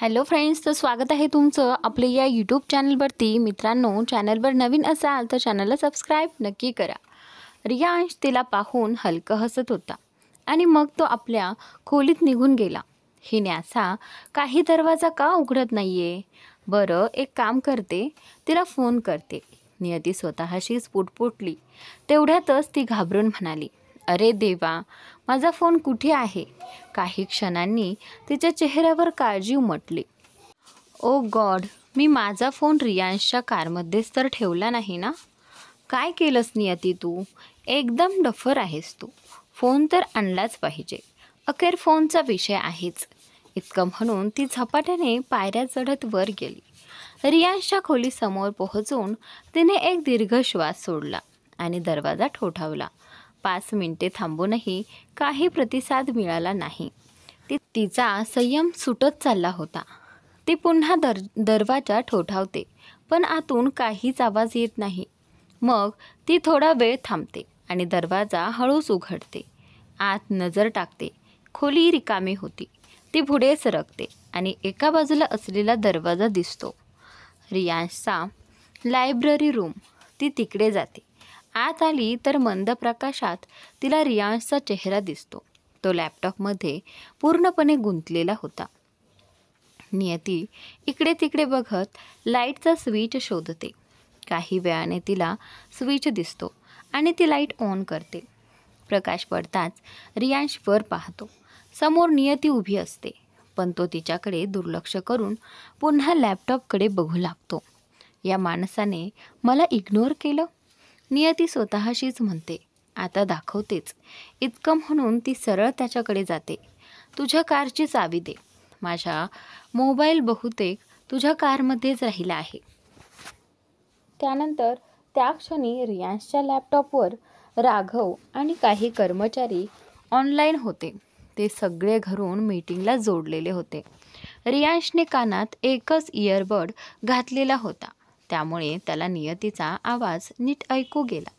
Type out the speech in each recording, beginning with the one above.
Hello friends, तर स्वागत आहे तुमचं आपल्या या यूट्यूब चॅनलवरती. मित्रांनो, चॅनलवर नवीन असाल तर चॅनलला सबस्क्राईब नक्की करा. रियांश तिला पाहून हलकं हसत होता आणि मग तो आपल्या खोलीत निघून गेला. ही न्यासा काही दरवाजा का उघडत नाहीये? बरं, एक काम करते, तिला फोन करते. नियती स्वतःशीच पुटपुटली. तेवढ्यातच ती घाबरून म्हणाली, अरे देवा, माझा फोन कुठे आहे? काही क्षणांनी तिच्या चेहऱ्यावर काळजी उमटली. ओ गॉड, मी माझा फोन रियांशच्या कारमध्येच तर ठेवला नाही ना? काय केलंस नियती तू? एकदम डफर आहेस तू. फोन तर आणलाच पाहिजे. अखेर फोनचा विषय आहेच. इतकं म्हणून ती झपाट्याने पायऱ्या चढत वर गेली. रियांशच्या खोलीसमोर पोहोचून तिने एक दीर्घ श्वास सोडला आणि दरवाजा ठोठावला. 5 मिनिटे थांबूनही काही प्रतिसाद मिळाला नाही. तिचा संयम सुटत चालला होता. ती पुन्हा दरवाजा ठोठावते, पण आतून काहीच आवाज येत नाही. मग ती थोडा वेळ थांबते आणि दरवाजा हळूच उघडते. आत नजर टाकते. खोली रिकामी होती. ती पुढे सरकते आणि एका बाजूला असलेला दरवाजा दिसतो. रियांशचा लायब्ररी रूम. ती तिकडे जाते. आत आली तर मंद प्रकाशात तिला रियांशचा चेहरा दिसतो. तो लॅपटॉपमध्ये पूर्णपणे गुंतलेला होता. नियती इकडे तिकडे बघत लाईटचा स्विच शोधते. काही वेळाने तिला स्विच दिसतो आणि ती लाईट ऑन करते. प्रकाश पडताच रियांश वर पाहतो. समोर नियती उभी असते, पण तो तिच्याकडे दुर्लक्ष करून पुन्हा लॅपटॉपकडे बघू लागतो. या माणसाने मला इग्नोर केलं, नियती स्वतःशीच म्हणते. आता दाखवतेच. इतकं म्हणून ती सरळ त्याच्याकडे जाते. तुझ्या कारची चावी दे. माझा मोबाईल बहुतेक तुझ्या कारमध्येच राहिला आहे. त्यानंतर त्या क्षणी रियांशच्या लॅपटॉपवर राघव आणि काही कर्मचारी ऑनलाईन होते. ते सगळे घरून मीटिंगला जोडलेले होते. रियांशने कानात एकच इयरबड घातलेला होता, त्यामुळे त्याला नियतीचा आवाज नीट ऐकू गेला.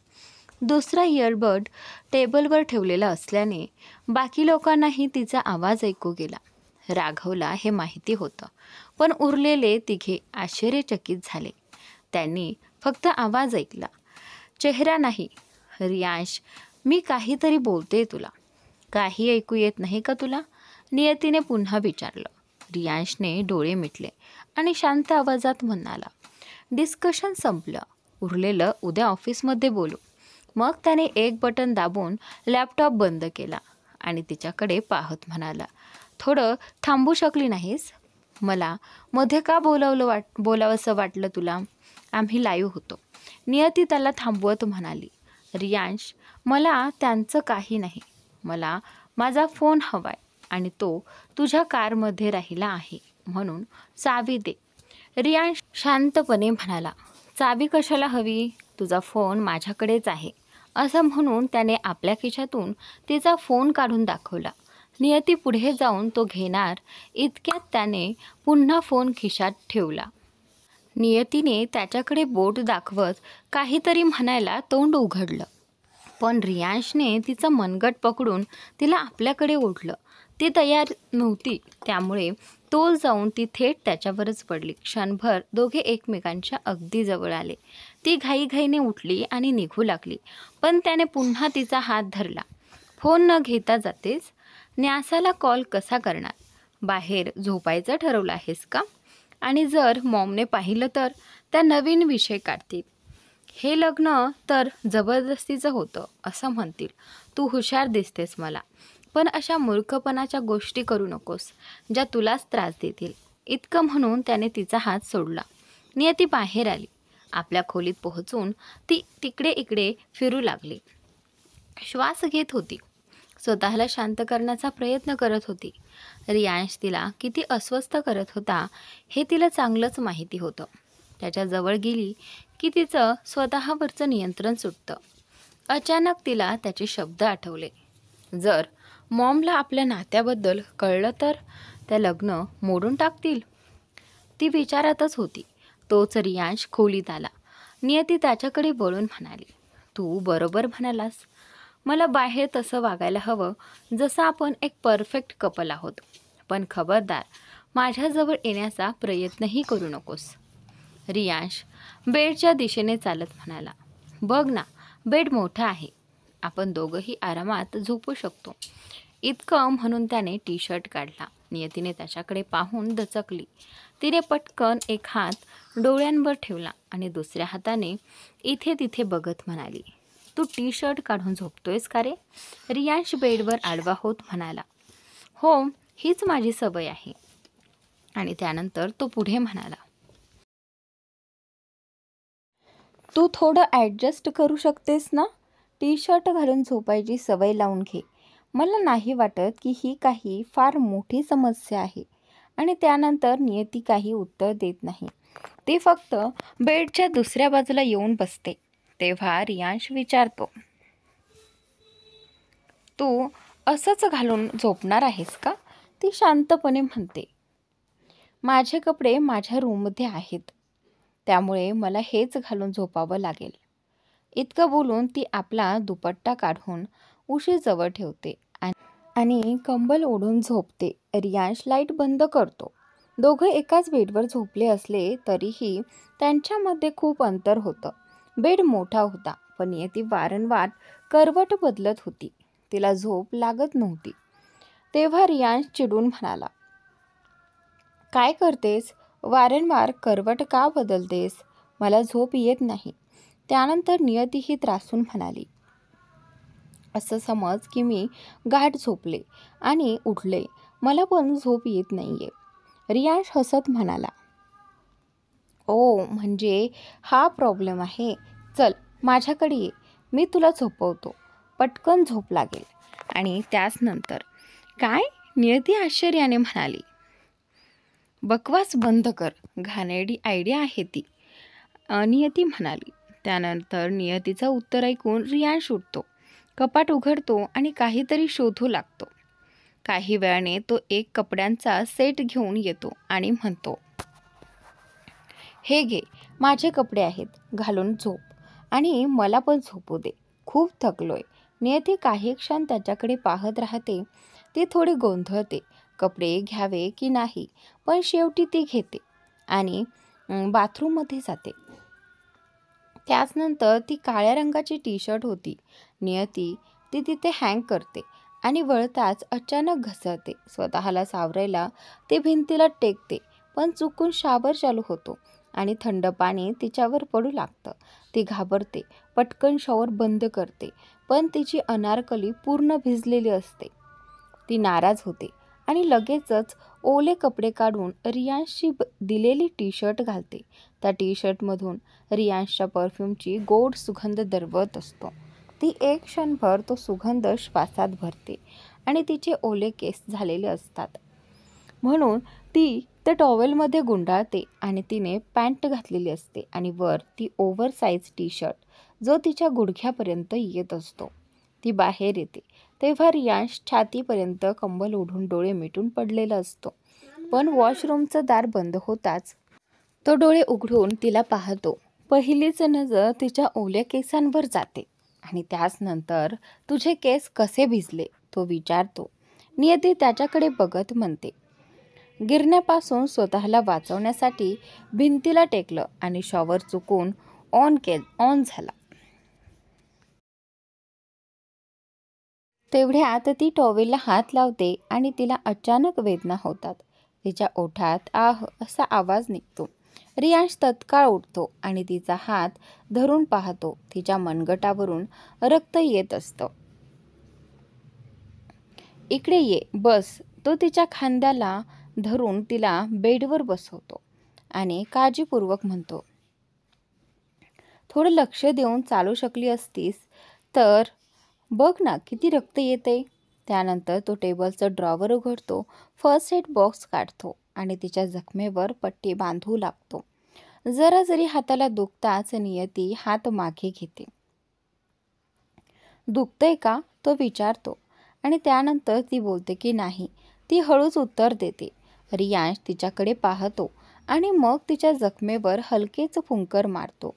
दुसरा इयरबड टेबलवर ठेवलेला असल्याने बाकी लोकांनाही तिचा आवाज ऐकू गेला. राघवला हे माहिती होतं, पण उरलेले तिघे आश्चर्यचकित झाले. त्यांनी फक्त आवाज ऐकला, चेहरा नाही. रियांश, मी काहीतरी बोलते तुला. काही ऐकू येत नाही का तुला? नियतीने पुन्हा विचारलं. रियांशने डोळे मिटले आणि शांत आवाजात म्हणाला, डिस्कशन संपलं. उरलेलं उद्या ऑफिसमध्ये बोलू. मग त्याने एक बटन दाबून लॅपटॉप बंद केला आणि तिच्याकडे पाहत म्हणाला, थोडं थांबू शकली नाहीस? मला मध्ये का बोलावंसं वाटलं तुला? आम्ही लाईव्ह होतो. नियती त्याला थांबवत म्हणाली, रियांश, मला त्यांचं काही नाही. मला माझा फोन हवाय आणि तो तुझ्या कारमध्ये राहिला आहे, म्हणून चावी दे. रियांश शांतपणे म्हणाला, चावी कशाला हवी? तुझा फोन माझ्याकडेच आहे. असं म्हणून त्याने आपल्या खिशातून तिचा फोन काढून दाखवला. नियती पुढे जाऊन तो घेणार इतक्यात त्याने पुन्हा फोन खिशात ठेवला. नियतीने त्याच्याकडे बोट दाखवत काहीतरी म्हणायला तोंड उघडलं, पण रियांशने तिचं मनगट पकडून तिला आपल्याकडे ओढलं. ती तयार नव्हती, त्यामुळे तोल जाऊन ती थेट त्याच्यावरच पडली. क्षणभर दोघे एकमेकांच्या अगदी जवळ आले. ती घाईघाईने उठली आणि निघू लागली, पण त्याने पुन्हा तिचा हात धरला. फोन न घेता जातेस? न्यासाला कॉल कसा करणार? बाहेर झोपायचं ठरवलं आहेस का? आणि जर मॉमने पाहिलं तर त्या नवीन विषय काढतील. हे लग्न तर जबरदस्तीचं होतं असं म्हणतील. तू हुशार दिसतेस मला, पण अशा मूर्खपणाच्या गोष्टी करू नकोस ज्या तुलाच त्रास देतील. इतकं म्हणून त्याने तिचा हात सोडला. नियती बाहेर आली. आपल्या खोलीत पोहोचून ती तिकडे इकडे फिरू लागली. श्वास घेत होती. स्वतःला शांत करण्याचा प्रयत्न करत होती. रियांश तिला किती अस्वस्थ करत होता हे तिला चांगलंच माहिती होतं. त्याच्याजवळ गेली की तिचं स्वतःवरचं नियंत्रण सुटतं. अचानक तिला त्याचे शब्द आठवले, जर मॉमला आपल्या नात्याबद्दल कळलं तर त्या लग्न मोडून टाकतील. ती विचारातच होती. तोच रियांश खोलीत आला. नियती त्याच्याकडे वळून म्हणाली, तू बरोबर म्हणालास. मला बाहेर तसं वागायला हवं जसं आपण एक परफेक्ट कपल आहोत. पण खबरदार, माझ्याजवळ येण्याचा प्रयत्नही करू नकोस. रियांश बेडच्या दिशेने चालत म्हणाला. बघ ना, बेड मोठा आहे. आपण दोघंही आरामात झोपू शकतो. इतकं म्हणून त्याने टी शर्ट काढला. नियतीने त्याच्याकडे पाहून दचकली. तिने पटकन एक हात डोळ्यांवर ठेवला आणि दुसऱ्या हाताने इथे तिथे बघत म्हणाली, तू टी शर्ट काढून झोपतोयस का रे? रियांश बेडवर आडवा होत म्हणाला. हो, हीच माझी सवय आहे. आणि त्यानंतर तो पुढे म्हणाला, तू थोडं ॲडजस्ट करू शकतेस ना? टी शर्ट घालून झोपायची सवय लावून घे. मला नाही वाटत की ही काही फार मोठी समस्या आहे. आणि त्यानंतर नियती काही उत्तर देत नाही. ती फक्त बेडच्या दुसऱ्या बाजूला येऊन बसते. तेव्हा रियांश विचारतो, तू असंच घालून झोपणार आहेस का? ती शांतपणे म्हणते, माझे कपडे माझ्या रूममध्ये आहेत, त्यामुळे मला हेच घालून झोपावं लागेल. इतकं बोलून ती आपला दुपट्टा काढून उशीजवळ ठेवते आणि कंबल ओढून झोपते. रियांश लाईट बंद करतो. दोघं एकाच बेडवर झोपले असले तरीही त्यांच्यामध्ये खूप अंतर होतं. बेड मोठा होता, पण नियती वारंवार करवट बदलत होती. तिला झोप लागत नव्हती. तेव्हा रियांश चिडून म्हणाला, काय करतेस? वारंवार करवट का बदलतेस? मला झोप येत नाही. त्यानंतर नियतीही त्रासून म्हणाली, असं समज की मी गाढ झोपले आणि उठले. मला पण झोप येत नाहीये. रियांश हसत म्हणाला, ओ, म्हणजे हा प्रॉब्लेम आहे. चल माझ्याकडे ये, मी तुला झोपवतो. पटकन झोप लागेल. आणि त्याच नंतर काय? नियती आश्चर्याने म्हणाली, बकवास बंद कर, घाणेरडी आयडिया आहे ती, नियती म्हणाली. त्यानंतर नियतीचं उत्तर ऐकून रियांश उठतो, कपाट उघडतो आणि काहीतरी शोधू लागतो. काही वेळाने तो एक कपड्यांचा सेट घेऊन येतो आणि म्हणतो, हे घे, माझे कपडे आहेत, घालून झोप आणि मला पण झोपू दे. खूप थकलोय. नियती काही क्षण त्याच्याकडे पाहत राहते. ती थोडी गोंधळते, कपडे घ्यावे की नाही, पण शेवटी ती घेते आणि बाथरूममध्ये जाते. त्याचनंतर ती काळ्या रंगाची टी शर्ट होती. नियती ती तिथे हँग करते आणि वळताच अचानक घसरते. स्वतःला सावरायला ती भिंतीला टेकते, पण चुकून शावर चालू होतो आणि थंड पाणी तिच्यावर पडू लागतं. ती घाबरते, पटकन शॉवर बंद करते, पण तिची अनारकली पूर्ण भिजलेली असते. ती नाराज होते आणि लगेचच ओले कपडे काढून रियांशची दिलेली टी शर्ट घालते. त्या टी शर्टमधून रियांशच्या परफ्यूमची गोड सुगंध दरवळत असतो. ती एक क्षणभर तो सुगंध श्वासात भरते आणि तिचे ओले केस झालेले असतात म्हणून ती ते टॉवेलमध्ये गुंडाळते आणि तिने पॅन्ट घातलेली असते आणि वर ती ओव्हरसाइज टी शर्ट जो तिच्या गुडघ्यापर्यंत येत असतो. ती बाहेर येते तेव्हा रियांश छातीपर्यंत कंबल ओढून डोळे मिटून पडलेला असतो. पण वॉशरूमचं दार बंद होताच तो डोळे उघडून तिला पाहतो. पहिलीच नजर तिच्या ओल्या केसांवर जाते आणि त्याच नंतर तुझे केस कसे भिजले तो विचारतो. नियती त्याच्याकडे बघत म्हणते, गिरण्यापासून स्वतःला वाचवण्यासाठी भिंतीला टेकलं आणि शॉवर चुकून ऑन झाला. तेवढ्यात ती टॉवेलला हात लावते आणि तिला अचानक वेदना होतात. तिच्या ओठात आह असा आवाज निघतो. रियांश तत्काळ उठतो आणि तिचा हात धरून पाहतो. तिच्या मनगटावरून रक्त येत असतं. इकडे ये, बस. तो तिच्या खांद्याला धरून तिला बेडवर बसवतो आणि काळजीपूर्वक म्हणतो, थोडं लक्ष देऊन चालू शकली असतीस तर. बघ ना किती रक्त येते. त्यानंतर तो टेबलचं ड्रॉवर उघडतो, फर्स्ट एड बॉक्स काढतो आणि तिच्या जखमेवर पट्टी बांधू लागतो. जरा जरी हाताला दुखताच नियती हात मागे घेते. दुखतंय का? तो विचारतो आणि त्यानंतर ती बोलते की नाही. ती हळूच उत्तर देते. रियांश तिच्याकडे पाहतो आणि मग तिच्या जखमेवर हलकेच फुंकर मारतो.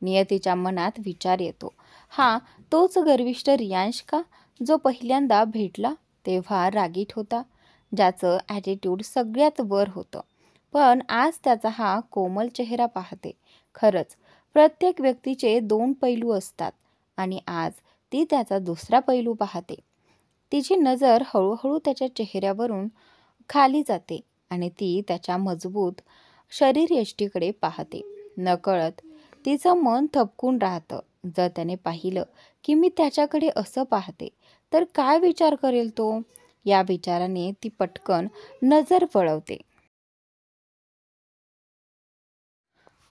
नियतीच्या मनात विचार येतो, हा तोच गर्विष्ठ रियांश का जो पहिल्यांदा भेटला तेव्हा रागीट होता? ज्याचं ॲटिट्यूड सगळ्यात वर होतं. पण आज त्याचा हा कोमल चेहरा पाहते. खरंच प्रत्येक व्यक्तीचे दोन पैलू असतात आणि आज ती त्याचा दुसरा पैलू पाहते. तिची नजर हळूहळू त्याच्या चेहऱ्यावरून खाली जाते आणि ती त्याच्या मजबूत शरीरयष्टीकडे पाहते. नकळत तिचं मन थबकून राहतं. जर त्याने पाहिलं की मी त्याच्याकडे असं पाहते तर काय विचार करेल तो? या विचाराने ती पटकन नजर वळवते.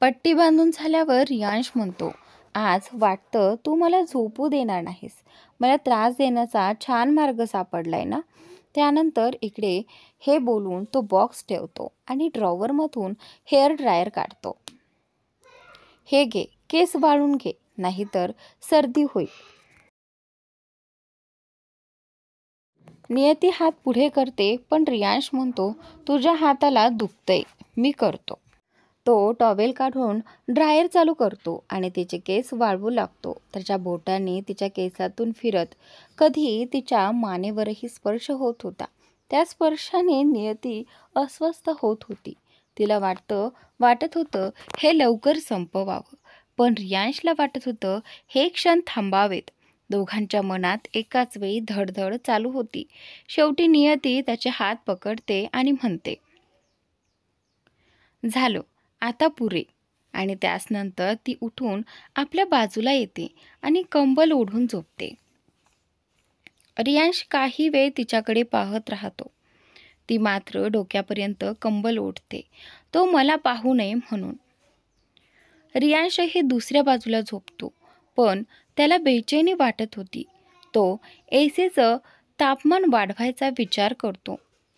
पट्टी बांधून झाल्यावर रियांश म्हणतो, आज वाटतं तू मला झोपू देणार नाहीस. मला त्रास देण्याचा छान मार्ग सापडलाय ना? त्यानंतर इकडे हे बोलून तो बॉक्स ठेवतो आणि ड्रॉवरमधून हेअर ड्रायर काढतो. हे घे, केस वाळून घे, नाहीतर सर्दी होईल. नियती हात पुढे करते पण रियांश म्हणतो, तुझ्या हाताला दुखतंय, मी करतो. तो टॉवेल काढून ड्रायर चालू करतो आणि तिचे केस वाळवू लागतो. त्याच्या बोटांनी तिच्या केसातून फिरत कधी तिच्या मानेवरही स्पर्श होत होता. त्या स्पर्शाने नियती अस्वस्थ होत होती. तिला वाटत होतं हे लवकर संपवावं, पण रियांशला वाटत होतं हे क्षण थांबावेत. दोघांच्या मनात एकाच वेळी धडधड चालू होती. शेवटी नियती त्याचे हात पकडते आणि म्हणते, झालं, आता पुरे. आणि त्यानंतर ती उठून आपल्या बाजूला येते आणि कंबल ओढून झोपते. रियांश काही वेळ तिच्याकडे पाहत राहतो. ती मात्र डोक्यापर्यंत कंबल ओढते, तो मला पाहू नये म्हणून. रियांशही दुसऱ्या बाजूला झोपतो, पण त्याला बेचैनी वाटत होती. तो एसीचं तापमान वाढवायचा विचार करतो,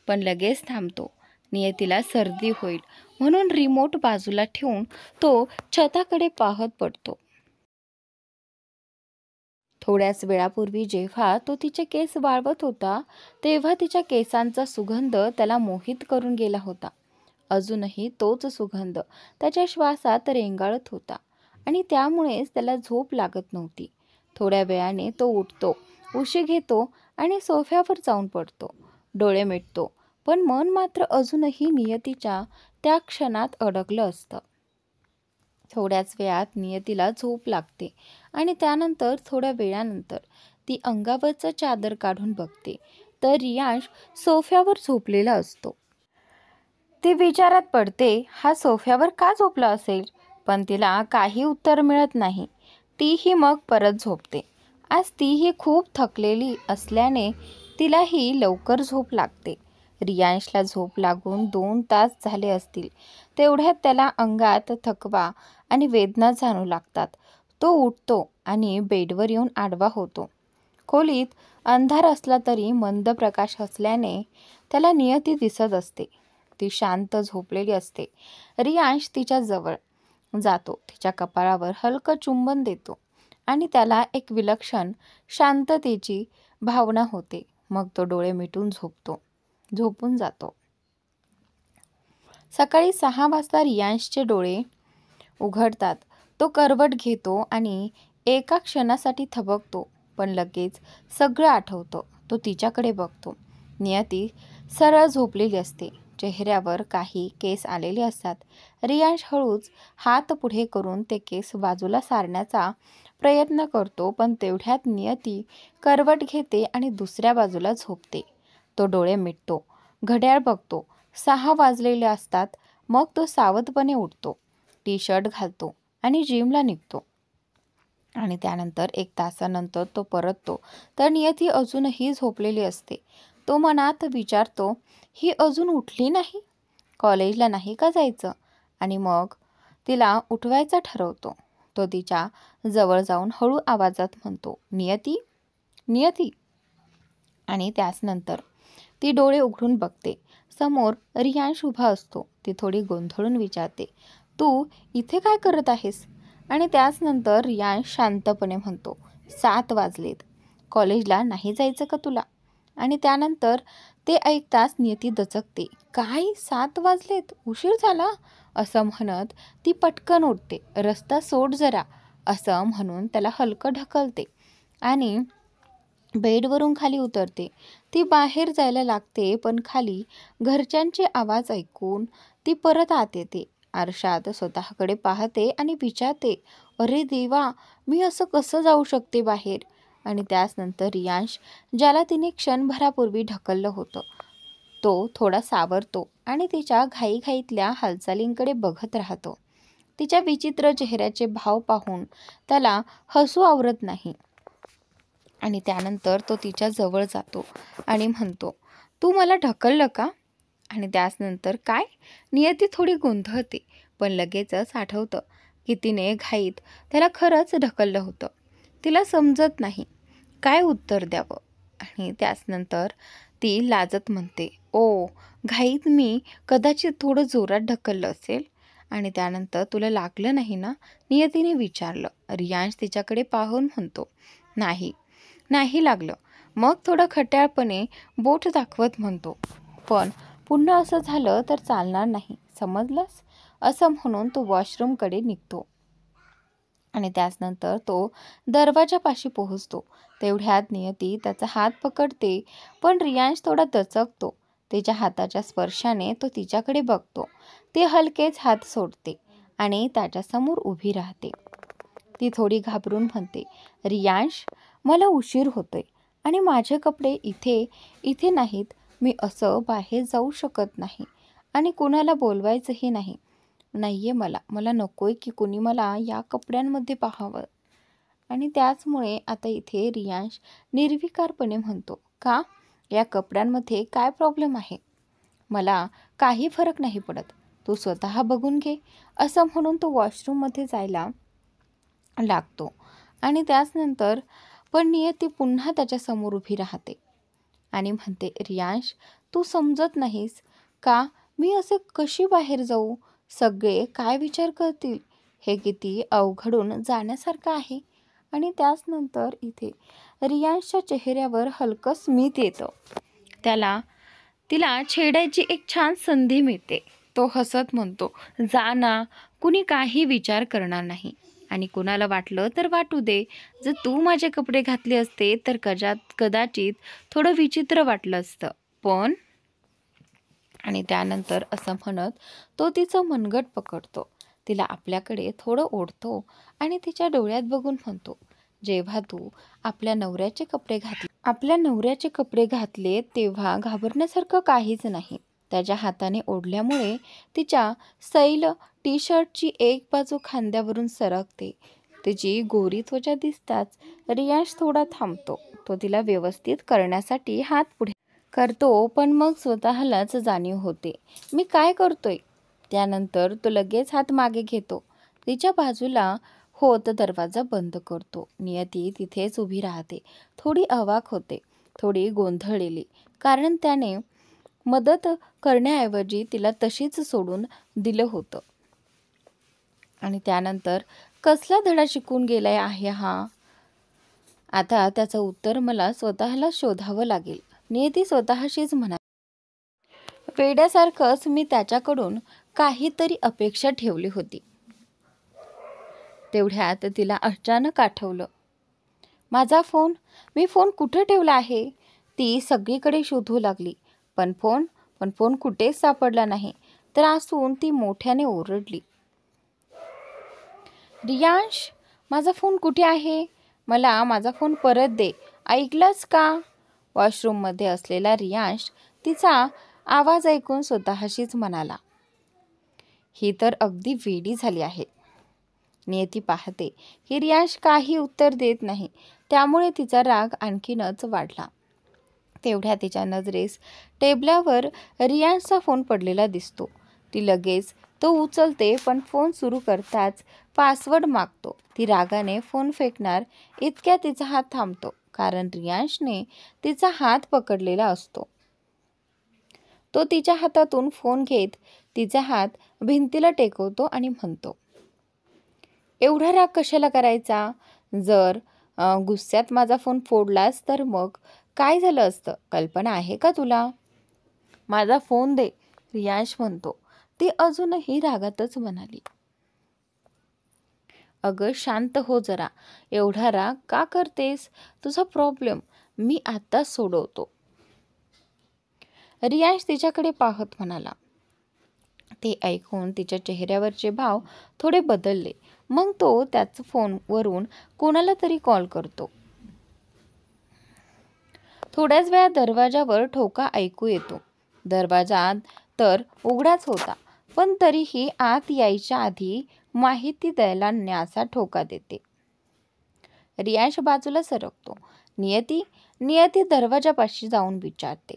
पण लगेच थांबतो. नियतीला सर्दी होईल म्हणून रिमोट बाजूला ठेवून तो छताकडे पाहत पडतो. थोड्याच वेळापूर्वी जेव्हा तो तिचे केस वाळवत होता तेव्हा तिच्या केसांचा सुगंध त्याला मोहित करून गेला होता. अजूनही तोच सुगंध त्याच्या श्वासात रेंगाळत होता आणि त्यामुळेच त्याला झोप लागत नव्हती. थोड्या वेळाने तो उठतो, उशी घेतो आणि सोफ्यावर जाऊन पडतो. डोळे मिटतो, पण मन मात्र अजूनही नियतीच्या त्या क्षणात अडकलं असतं. थोड्याच वेळात नियतीला झोप लागते आणि त्यानंतर थोड्या वेळानंतर ती अंगावरचं चादर काढून बघते तर रियांश सोफ्यावर झोपलेला असतो. ती विचारात पडते, हा सोफ्यावर का झोपला असेल? पण तिला काही उत्तर मिळत नाही. तीही मग परत झोपते. आज तीही खूप थकलेली असल्याने तिलाही लवकर झोप लागते. रियांशला झोप लागून 2 तास झाले असतील. तेवढ्यात त्याला अंगात थकवा आणि वेदना जाणू लागतात. तो उठतो आणि बेडवर येऊन आडवा होतो. खोलीत अंधार असला तरी मंद प्रकाश असल्याने त्याला नियती दिसत असते. ती शांत झोपलेली असते. रियांश तिच्या जवळ जातो, तिच्या कपाळावर हलकं चुंबन देतो आणि त्याला एक विलक्षण शांततेची भावना होते. मग तो डोळे मिटून झोपून जातो. सकाळी 6 वाजता रियांशचे डोळे उघडतात. तो करवट घेतो आणि एका क्षणासाठी थबकतो, पण लगेच सगळं आठवतं. तो तिच्याकडे बघतो. नियती सरळ झोपलेली असते. चेहऱ्यावर काही केस आलेले असतात. रियांश हळूच हात पुढे करून ते केस बाजूला सारण्याचा प्रयत्न करतो, पण तेवढ्यात नियती करवट घेते आणि दुसऱ्या बाजूला झोपते. तो डोळे मिटतो, घड्याळ बघतो. 6 वाजलेले असतात. मग तो सावधपणे उठतो, टी-शर्ट घालतो आणि जिमला निघतो. आणि त्यानंतर 1 तासानंतर तो परततो तर नियती अजूनही झोपलेली असते. तो मनात विचारतो, ही अजून उठली नाही? कॉलेजला नाही का जायचं? आणि मग तिला उठवायचा ठरवतो. तो तिच्या जवळ जाऊन हळू आवाजात म्हणतो, नियती, नियती. आणि त्यानंतर ती डोळे उघडून बघते. समोर रियांश उभा असतो. ती थोडी गोंधळून विचारते, तू इथे काय करत आहेस? आणि त्यानंतर रियांश शांतपणे म्हणतो, 7 वाजलेत. कॉलेजला नाही जायचं का तुला? आणि त्यानंतर ते ऐकताच नियती दचकते. काय 7 वाजलेत? उशीर झाला? असं म्हणत ती पटकन उठते. रस्ता सोड जरा, असं म्हणून त्याला हलकं ढकलते आणि बेडवरून खाली उतरते. ती बाहेर जायला लागते, पण खाली घरच्यांचे आवाज ऐकून ती परत आत येते. आरशात स्वतःकडे पाहते आणि विचारते, अरे देवा, मी असं कसं जाऊ शकते बाहेर? आणि त्यानंतर रियांश, ज्याला तिने क्षणभरापूर्वी ढकललं होतं, तो थोडा सावरतो आणि तिच्या घाईघाईतल्या हालचालींकडे बघत राहतो. तिच्या विचित्र चेहऱ्याचे भाव पाहून त्याला हसू आवरत नाही. आणि त्यानंतर तो तिच्या जवळ जातो आणि म्हणतो, तू मला ढकललं का? आणि त्यानंतर काय? नियती थोडी गोंधळते, पण लगेचच आठवतं की तिने घाईत त्याला खरंच ढकललं होतं. तिला समजत नाही काय उत्तर द्यावं. आणि त्यानंतर ती लाजत म्हणते, ओ, घाईत मी कदाचित थोडं जोरात ढकललं असेल. आणि त्यानंतर तुला लागलं नाही ना? नियतीने विचारलं. रियांश तिच्याकडे पाहून म्हणतो, नाही, नाही लागलं. मग थोडं खट्याळपणे बोट दाखवत म्हणतो, पण पुन्हा असं झालं तर चालणार नाही, समजलंस? असं म्हणून तो वॉशरूमकडे निघतो. आणि त्यानंतर तो दरवाजापाशी पोहोचतो. तेवढ्यात नियती त्याचा हात पकडते, पण रियांश थोडा दचकतो. तिच्या हाताच्या स्पर्शाने तो तिच्याकडे बघतो. ती हलकेच हात सोडते आणि त्याच्यासमोर उभी राहते. ती थोडी घाबरून म्हणते, रियांश, मला उशीर होतोय आणि माझे कपडे इथे नाहीत. मी असं बाहेर जाऊ शकत नाही आणि कुणाला बोलवायचंही नाहीये मला नकोय की कुणी मला या कपड्यांमध्ये पाहावं. आणि त्याचमुळे आता इथे रियांश निर्विकारपणे म्हणतो, का? या कपड्यांमध्ये काय प्रॉब्लेम आहे? मला काही फरक नाही पडत, तू स्वतः बघून घे. असं म्हणून तो वॉशरूममध्ये जायला लागतो. आणि त्याचनंतर पण नियती पुन्हा त्याच्यासमोर उभी राहते आणि म्हणते, रियांश, तू समजत नाहीस का? मी असे कशी बाहेर जाऊ? सगळे काय विचार करतील? हे किती अवघडून जाण्यासारखं आहे. आणि त्याचनंतर इथे रियांशच्या चेहऱ्यावर हलकं स्मित येतं. तिला छेडायची एक छान संधी मिळते. तो हसत म्हणतो, जा ना, कुणी काही विचार करणार नाही आणि कुणाला वाटलं तर वाटू दे. जर तू माझे कपडे घातले असते तर कदाचित थोडं विचित्र वाटलं असतं, पण. आणि त्यानंतर असं म्हणत तो तिचं मनगट पकडतो, तिला आपल्याकडे थोडं ओढतो आणि तिच्या डोळ्यात बघून म्हणतो, जेव्हा तू आपल्या नवऱ्याचे कपडे घातले तेव्हा घाबरण्यासारखं काहीच नाही. त्याच्या हाताने ओढल्यामुळे तिच्या सैल टी शर्टची एक बाजू खांद्यावरून सरकते. तिची गोरी त्वचा दिसताच रियांश थोडा थांबतो. तो तिला व्यवस्थित करण्यासाठी हात पुढे करतो, पण मग स्वतःलाच जाणीव होते, मी काय करतोय? त्यानंतर तो लगेच हात मागे घेतो. तिच्या बाजूला होत दरवाजा बंद करतो. नियती तिथेच उभी राहते, थोडी अवाक होते, थोडी गोंधळलेली, कारण त्याने मदत करण्याऐवजी तिला तशीच सोडून दिलं होतं. आणि त्यानंतर कसला धडा शिकून गेलाय आहे हा? आता त्याचं उत्तर मला स्वतःला शोधावं लागेल. नियती स्वतःशीच म्हणाली, वेड्यासारखंच मी त्याच्याकडून काहीतरी अपेक्षा ठेवली होती. तेवढ्यात तिला अचानक आठवलं, माझा फोन, मी फोन कुठे ठेवला आहे? ती सगळीकडे शोधू लागली, पण फोन कुठेच सापडला नाही. तर असून ती मोठ्याने ओरडली, रियांश, माझा फोन कुठे आहे? मला माझा फोन परत दे, ऐकलंस का? वॉशरूममध्ये असलेला रियांश तिचा आवाज ऐकून स्वतःशीच म्हणाला, ही तर अगदी वेडी झाली आहे. नियती पाहते की रियांश काही उत्तर देत नाही, त्यामुळे तिचा राग आणखीनच वाढला. तेवढ्या तिच्या नजरेस टेबलावर रियांशचा फोन पडलेला दिसतो. ती लगेच तो उचलते, पण फोन सुरू करताच पासवर्ड मागतो. ती रागाने फोन फेकणार इतक्या तिचा हात थांबतो, कारण रियांशने तिचा हात पकडलेला असतो. तो तिच्या हातातून फोन घेत तिचा हात भिंतीला टेकवतो आणि म्हणतो, एवढा राग कशाला करायचा? जर गुस्स्यात माझा फोन फोडलास तर मग काय झालं असतं, कल्पना आहे का तुला? माझा फोन दे, रियांश म्हणतो. ती अजूनही रागातच म्हणाली, अगं शांत हो जरा, एवढा राग का करतेस? तुझा प्रॉब्लेम मी आत्ताच सोडवतो. रियांश तिच्याकडे पाहत म्हणाला. ते ऐकून तिच्या चेहऱ्यावरचे भाव थोडे बदलले. मग तो त्याच फोनवरून कोणाला तरी कॉल करतो. थोड्याच वेळात दरवाजावर ठोका ऐकू येतो. दरवाजा तर उघडाच होता, पण तरीही आत यायच्या आधी माहिती द्यायला न्यासा ठोका देते. रियांश बाजूला सरकतो. नियती नियती दरवाजापाशी जाऊन विचारते.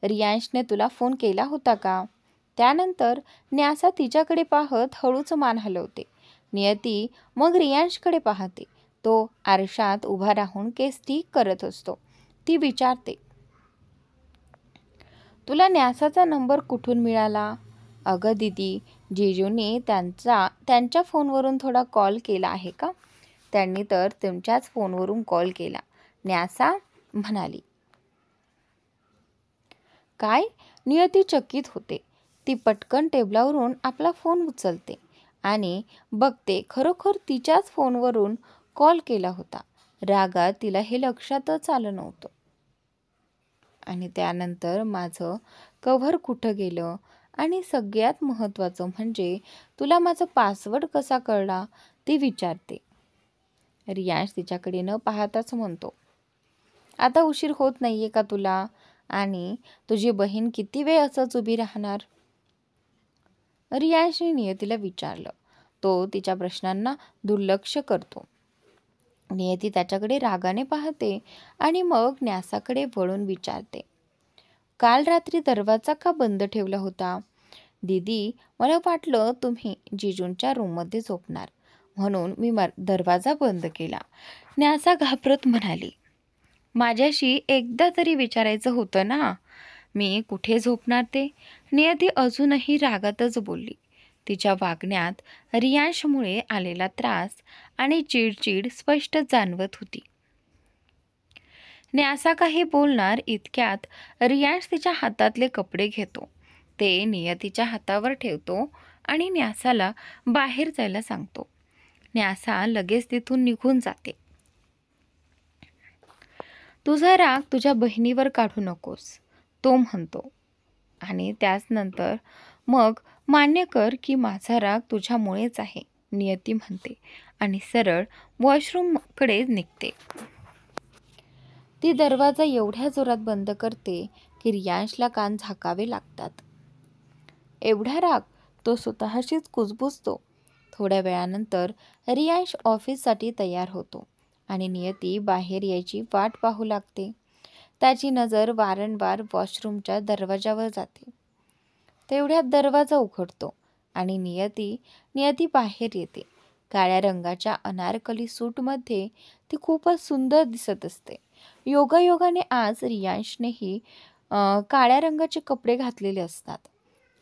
रियांशने तुला फोन केला होता का? त्यानंतर न्यासा तिच्याकडे पाहत हळूच मान हलवते. नियती मग रियांशकडे पाहते. तो आरशात उभा राहून केस ठीक करत असतो. ती विचारते, तुला न्यासाचा नंबर कुठून मिळाला? अगं दीदी, जीजूंनी त्यांच्या फोनवरून थोडा कॉल केला आहे का? त्यांनी तर तुमच्याच फोनवरून कॉल केला, न्यासा म्हणाली. काय? नियती चकित होते. ती पटकन टेबलावरून आपला फोन उचलते आणि बघते खरोखर तिच्याच फोनवरून कॉल केला होता. रागात तिला हे लक्षातच आलं नव्हतं. आणि त्यानंतर माझं कव्हर कुठं गेलं आणि सगळ्यात महत्त्वाचं म्हणजे तुला माझा पासवर्ड कसा कळला ती विचारते. रियांश तिच्याकडे न पाहताच म्हणतो, आता उशीर होत नाहीये का तुला? आणि तुझी बहीण किती वेळ असंच उभी राहणार? रियांशने नियतीला विचारलं. तो तिच्या प्रश्नांना दुर्लक्ष करतो. नियती त्याच्याकडे रागाने पाहते आणि मग न्यासाकडे वळून विचारते, काल रात्री दरवाजा का बंद ठेवला होता? दीदी, मला वाटलं तुम्ही जिजूंच्या रूममध्ये झोपणार म्हणून मी दरवाजा बंद केला, न्यासा घाबरत म्हणाली. माझ्याशी एकदा तरी विचारायचं होतं ना, मी कुठे झोपणार ते? नियती अजूनही रागातच बोलली. तिच्या वागण्यात रियांशमुळे आलेला त्रास आणि चिडचिड स्पष्ट जाणवत होती. न्यासा काही बोलणार इतक्यात रियांश तिच्या हातातले कपडे घेतो. ते नियतीच्या हातावर ठेवतो आणि न्यासाला बाहेर जायला सांगतो. न्यासा लगेच तिथून निघून जाते. तुझा राग तुझ्या बहिणीवर काढू नकोस, तो म्हणतो. आणि त्याच नंतर मग मान्य कर की माझा राग तुझ्यामुळेच आहे, नियती म्हणते आणि सरळ वॉशरूमकडे निघते. ती दरवाजा एवढ्या जोरात बंद करते की रियांशला कान झाकावे लागतात. एवढा राग तो स्वतःशीच कुजबुजतो. थोड्या वेळानंतर रियांश ऑफिससाठी तयार होतो आणि नियती बाहेर यायची वाट पाहू लागते. त्याची नजर वारंवार वॉशरूमच्या दरवाजावर जाते. तेवढ्यात दरवाजा उघडतो आणि नियती बाहेर येते. काळ्या रंगाच्या अनारकली सूटमध्ये ती खूपच सुंदर दिसत असते. योगायोगाने आज रियांशनेही काळ्या रंगाचे कपडे घातलेले असतात.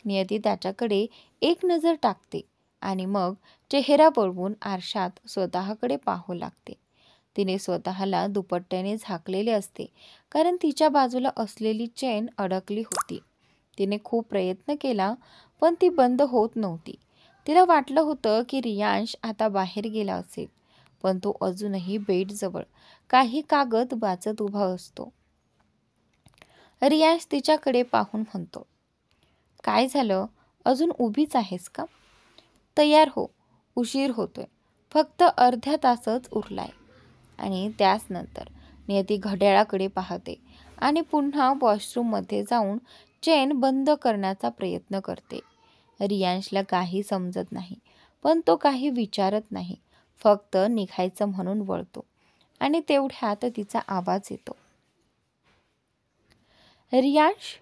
नियती त्याच्याकडे एक नजर टाकते आणि मग चेहरा वळवून आरशात स्वतःकडे पाहू लागते. तिने स्वतःला दुपट्ट्याने झाकलेले असते कारण तिच्या बाजूला असलेली चेन अडकली होती. तिने खूप प्रयत्न केला पण ती बंद होत नव्हती. तिला वाटलं होतं की रियांश आता बाहेर गेला असेल, पण तो अजूनही बेडजवळ काही कागद वाचत उभा असतो. रियांश तिच्याकडे पाहून म्हणतो, काय झालं, अजून उभीच आहेस का? तयार हो, उशीर होतोय, फक्त अर्ध्या तासच उरलाय. आणि त्याच नंतर नियती घड्याळाकडे पाहते आणि पुन्हा वॉशरूममध्ये जाऊन चेन बंद करण्याचा प्रयत्न करते. रियांशला काही समजत नाही, पण तो काही विचारत नाही, फक्त निघायचं म्हणून वळतो. आणि तेवढ्यात तिचा आवाज येतो, रियांश.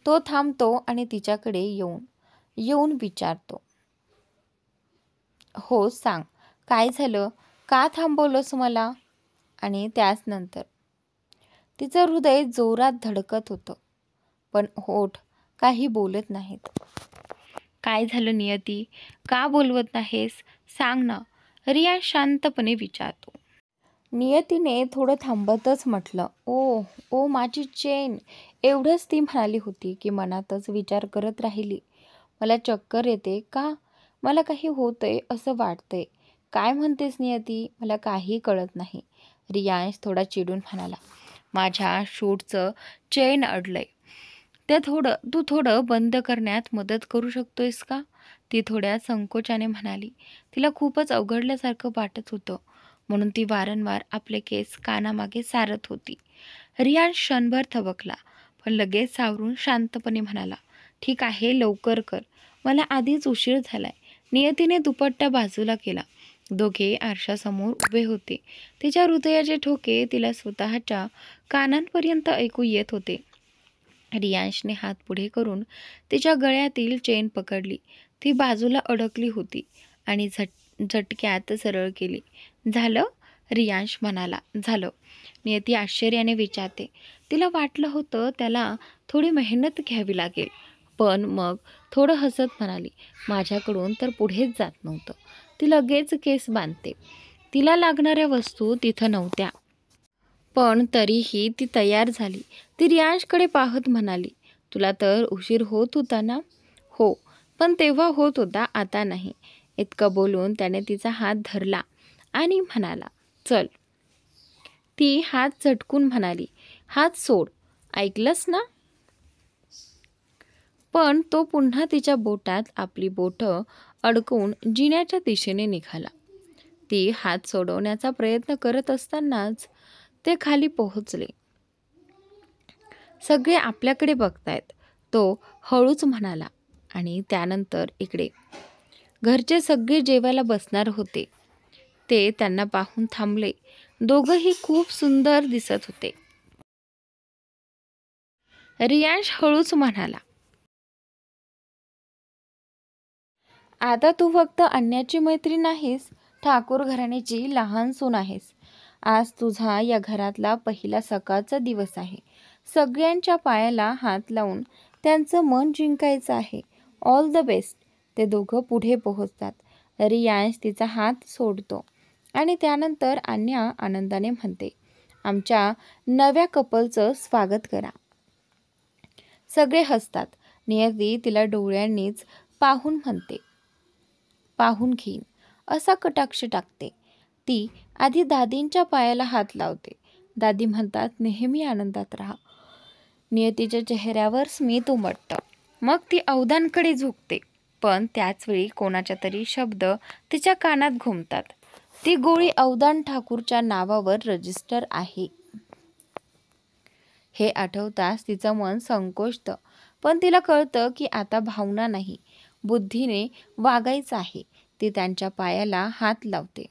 तो थांबतो आणि तिच्याकडे येऊन विचारतो, हो सांग, काय झालं, का थांबवलंस मला? आणि त्याच नंतर तिचं हृदय जोरात धडकत होतं, पण होठ काही बोलत नाहीत. काय झालं नियती, का बोलवत नाहीस, सांग ना, रियांश शांतपणे विचारतो. नियतीने थोडं थांबतच म्हटलं, ओ माझी चेन. एवढंच ती म्हणाली होती की मनातच विचार करत राहिली, मला चक्कर येते का, मला काही होतंय असं वाटतंय. काय म्हणतेस नियती, मला काही कळत नाही, रियांश थोडा चिडून म्हणाला. माझ्या शूटचं चेन अडलंय. तू थोडं बंद करण्यात मदत करू शकतोयस का? ती थोड्या संकोचाने म्हणाली. तिला खूपच अवघडल्यासारखं वाटत होतं, म्हणून ती वारंवार आपले केस कानामागे सारत होती. रियान क्षणभर थबकला, पण लगेच सावरून शांतपणे म्हणाला, ठीक आहे, लवकर कर. मला आधीच उशीर झालाय. नियतीने दुपट्टा बाजूला केला. दोघे आरशासमोर उभे होते. तिच्या हृदयाचे ठोके तिला स्वतःच्या कानांपर्यंत ऐकू येत होते. रियांशने हात पुढे करून तिच्या गळ्यातील चेन पकडली. ती बाजूला अडकली होती आणि झटक्यात सरळ केली. झालं? रियांश म्हणाला. झालं. नियती आश्चर्याने विचारते. तिला वाटलं होतं त्याला थोडी मेहनत घ्यावी लागेल, पण मग थोडं हसत म्हणाली, माझ्याकडून तर पुढेच जात नव्हतं. ती लगेच केस बांधते. तिला लागणाऱ्या वस्तू तिथं नव्हत्या, पण तरीही ती तयार झाली. ती रियांशकडे पाहत म्हणाली, तुला तर उशीर होत होता ना? हो, पण तेव्हा होत होता, आता नाही. इतकं बोलून त्याने तिचा हात धरला आणि म्हणाला, चल. ती हात झटकून म्हणाली, हात सोड. ऐकलंस ना? पण तो पुन्हा तिच्या बोटात आपली बोटं अडकवून जिन्याच्या दिशेने निघाला. ती हात सोडवण्याचा प्रयत्न करत असतानाच ते खाली पोहोचले. सगळे आपल्याकडे बघतायत, तो हळूच म्हणाला. आणि त्यानंतर इकडे घरचे सगळे जेवायला बसणार होते. ते त्यांना पाहून थांबले. दोघंही खूप सुंदर दिसत होते. रियांश हळूच म्हणाला, आता तू फक्त अन्याची मैत्रीण नाहीस, ठाकूर घराण्याची लहान सून आहेस. आज तुझा या घरातला पहिला सकाळचा दिवस आहे. सगळ्यांच्या पायाला हात लावून त्यांचं मन जिंकायचं आहे. All the best. ते दोघं पुढे पोहोचतात. रियांश तिचा हात सोडतो आणि त्यानंतर अन्या आनंदाने म्हणते, आमच्या नव्या कपलचं स्वागत करा. सगळे हसतात. नियती तिला डोळ्यांनीच पाहून म्हणते, पाहून घेईन असा कटाक्ष टाकते. ती आधी दादींच्या पायाला हात लावते. दादी म्हणतात, नेहमी आनंदात राहा. नियतीच्या चेहऱ्यावर स्मित उमटतं. मग ती अवधानकडे झुकते, पण त्याचवेळी कोणाच्या तरी शब्द तिच्या कानात घुमतात. ती गोळी अवधान ठाकूरच्या नावावर रजिस्टर आहे हे आठवताच तिचं मन संकोचतं. पण तिला कळतं की आता भावना नाही, बुद्धीने वागायचं आहे. ती त्यांच्या पायाला हात लावते.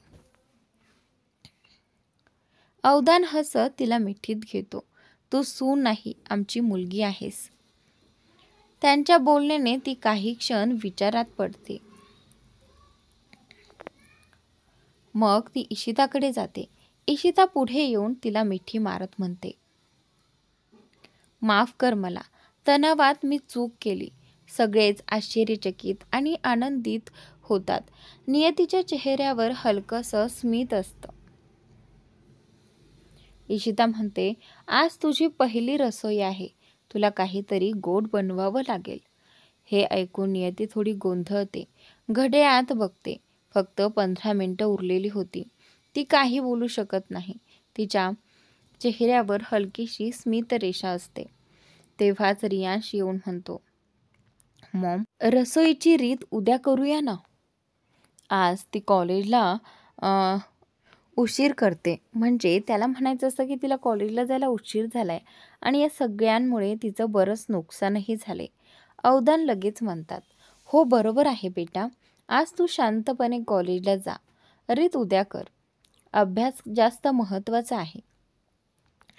अवधान हसत तिला मिठीत घेतो. तू सून नाही, आमची मुलगी आहेस. त्यांच्या बोलण्याने ती काही क्षण विचारात पडते. मग ती इशिताकडे जाते. इशिता पुढे येऊन तिला मिठी मारत म्हणते, माफ कर मला, तणावात मी चूक केली. सगळेच आश्चर्यचकित आणि आनंदित होतात. नियतीच्या चेहऱ्यावर हलकंसं स्मित असतं. इशिता म्हणते, आज तुझी पहिली रसोई आहे. तुला काहीतरी गोड बनवावं लागेल. हे ऐकून नियती थोडी गोंधळते. घड्याळात बघते. फक्त 15 मिनिटं उरलेली होती. ती काही बोलू शकत नाही. तिच्या चेहऱ्यावर हलकीशी स्मित रेषा असते. तेव्हाच रियांश येऊन म्हणतो, मॉम, रसोईची रीत उद्या करूया ना. आज ती कॉलेजला उशीर करते. म्हणजे त्याला म्हणायचं असतं की तिला कॉलेजला जायला उशीर झालाय आणि या सगळ्यांमुळे तिचं बरंच नुकसानही झाले. अवधान लगेच म्हणतात, हो बरोबर आहे बेटा, आज तू शांतपणे कॉलेजला जा. रीत उद्या कर. अभ्यास जास्त महत्त्वाचा आहे.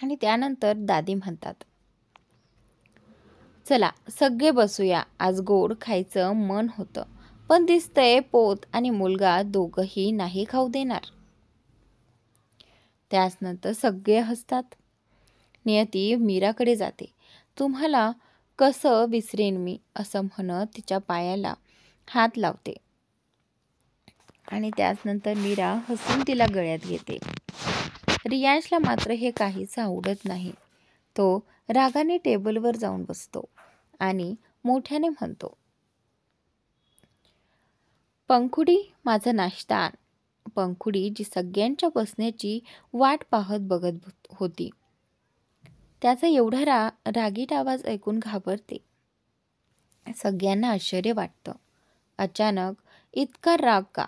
आणि त्यानंतर दादी म्हणतात, चला सगळे बसूया. आज गोड खायचं मन होतं, पण दिसतंय पोत आणि मुलगा दोघंही नाही खाऊ देणार. त्यानंतर सगळे हसतात. नियती मीराकडे जाते. तुम्हाला कसं विसरेन मी, असं म्हणत तिच्या पायाला हात लावते. आणि त्यानंतर मीरा हसून तिला गळ्यात घेते. रियांशला मात्र हे काहीच आवडत नाही. तो रागाने टेबलवर जाऊन बसतो आणि मोठ्याने म्हणतो, पंखुडी, माझा नाश्ता आण. पंखुडी जी सगळ्यांच्या बसण्याची वाट पाहत बघत होती. त्याचा एवढा रागीट आवाज ऐकून घाबरते. सगळ्यांना आश्चर्य वाटतं. अचानक इतका राग का?